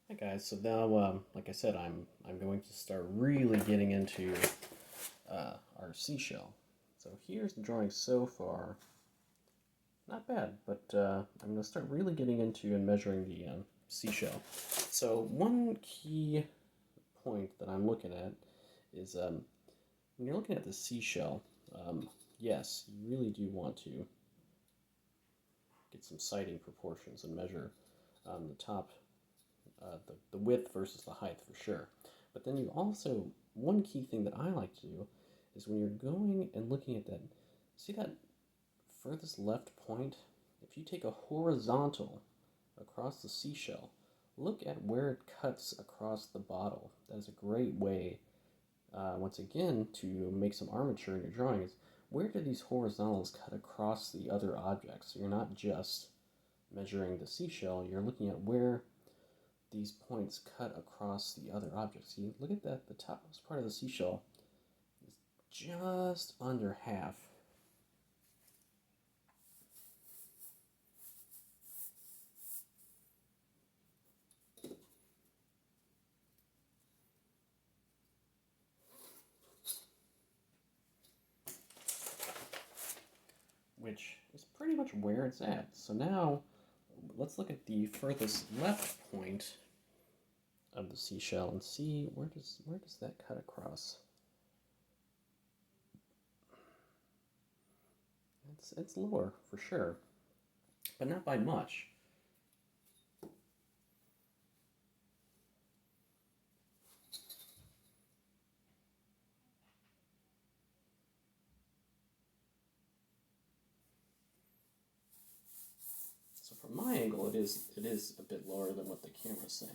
Hi guys. So now, like I said, I'm going to start really getting into our seashell. So here's the drawing so far. Not bad, but I'm going to start really getting into and measuring the seashell. So one key point that I'm looking at is when you're looking at the seashell, yes, you really do want to get some sighting proportions and measure the top the width versus the height for sure. But then you also, one key thing that I like to do is when you're going and looking at that, see that furthest left point? If you take a horizontal across the seashell, look at where it cuts across the bottle. That is a great way, once again, to make some armature in your drawing. Is where do these horizontals cut across the other objects? So you're not just measuring the seashell, you're looking at where these points cut across the other objects. See, look at that, the topmost part of the seashell is just under half. Which is pretty much where it's at. So now, let's look at the furthest left point of the seashell and see where does that cut across. It's lower for sure, but not by much. So from my angle, it is a bit lower than what the camera's saying.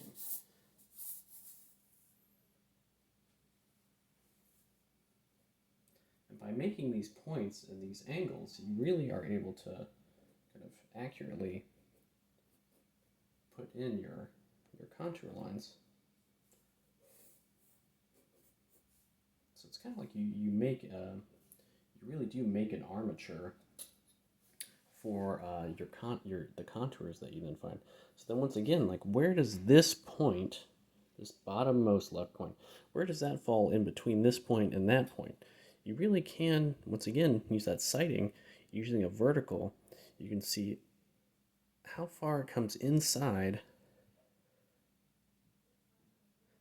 And by making these points and these angles, you really are able to kind of accurately put in your contour lines. So it's kind of like you really do make an armature for the contours that you then find. So then once again, like where does this point, this bottommost left point, where does that fall in between this point and that point? You really can, once again, use that sighting using a vertical. You can see how far it comes inside.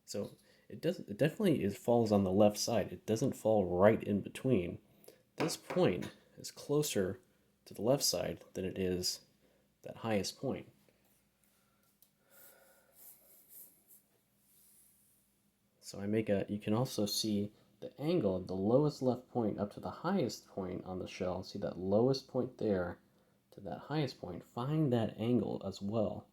So it definitely falls on the left side. It doesn't fall right in between. This point is closer to the left side than it is that highest point. So you can also see the angle of the lowest left point up to the highest point on the shell. See that lowest point there to that highest point. Find that angle as well.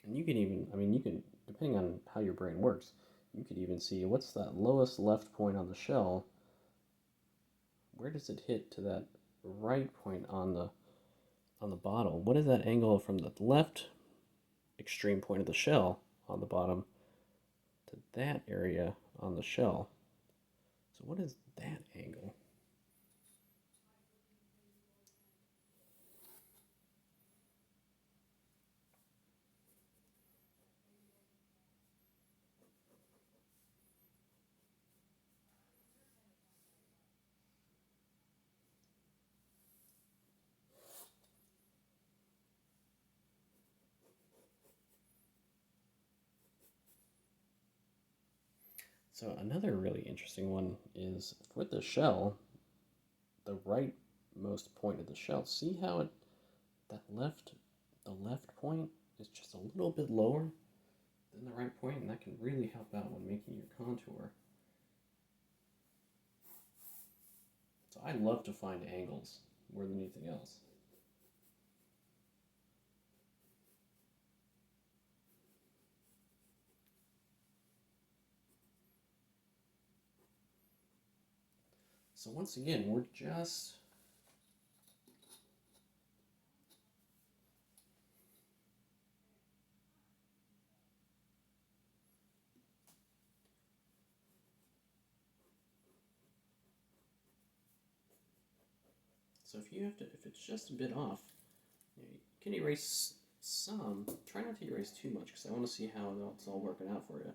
And you can even, depending on how your brain works, you could even see what's that lowest left point on the shell. Where does it hit to that right point on the bottle? What is that angle from the left extreme point of the shell on the bottom to that area on the shell? So what is that angle? So another really interesting one is for the shell, the rightmost point of the shell. See how the left point is just a little bit lower than the right point, and that can really help out when making your contour. So I love to find angles more than anything else. So once again, we're just So if it's just a bit off, you can erase some. Try not to erase too much because I want to see how it's all working out for you.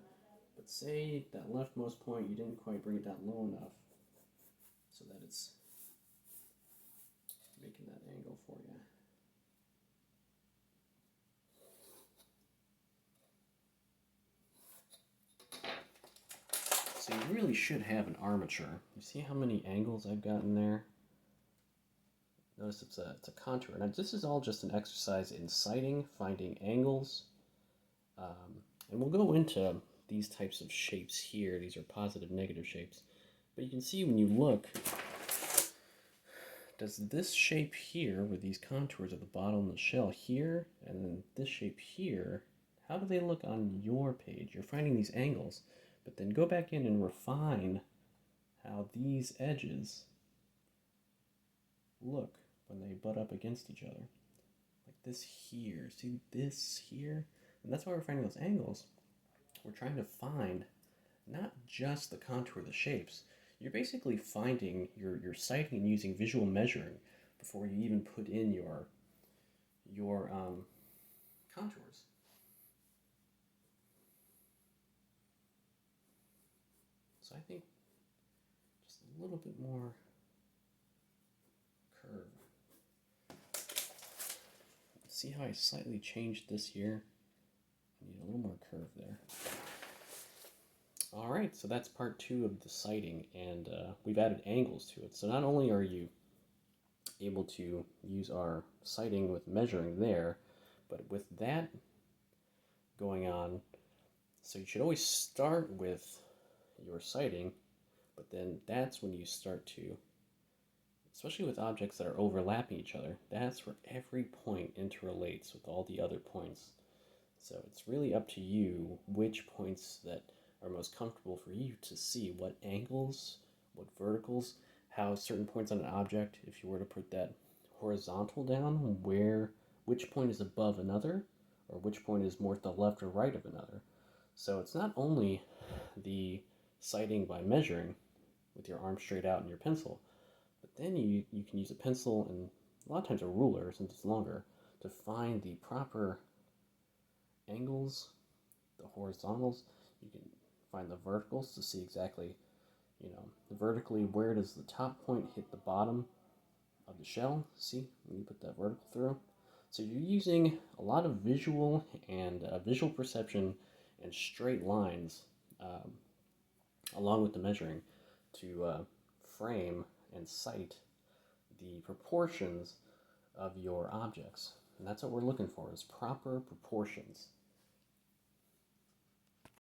But say that leftmost point, you didn't quite bring it down low enough so that it's making that angle for you. So you really should have an armature. You see how many angles I've got in there? Notice it's a contour. Now this is all just an exercise in sighting, finding angles. And we'll go into these types of shapes here. These are positive, negative shapes. But you can see when you look, does this shape here with these contours at the bottom of the shell here, and then this shape here, how do they look on your page? You're finding these angles, but then go back in and refine how these edges look when they butt up against each other. Like this here, see this here? And that's why we're finding those angles. We're trying to find not just the contour of the shapes. You're basically finding your sighting and using visual measuring before you even put in your contours. So I think just a little bit more curve. See how I slightly changed this here? I need a little more curve there. All right, so that's part 2 of the sighting, and we've added angles to it. So not only are you able to use our sighting with measuring there, but with that going on, so you should always start with your sighting, but then that's when you start to, especially with objects that are overlapping each other, that's where every point interrelates with all the other points. So it's really up to you which points that are most comfortable for you to see, what angles, what verticals, how certain points on an object, if you were to put that horizontal down, which point is above another, or which point is more to the left or right of another. So it's not only the sighting by measuring with your arm straight out and your pencil, but then you can use a pencil and a lot of times a ruler, since it's longer, to find the proper angles, the horizontals. You can find the verticals to see exactly, vertically where does the top point hit the bottom of the shell. See, when you put that vertical through. So you're using a lot of visual and visual perception and straight lines along with the measuring to frame and sight the proportions of your objects. And that's what we're looking for, is proper proportions.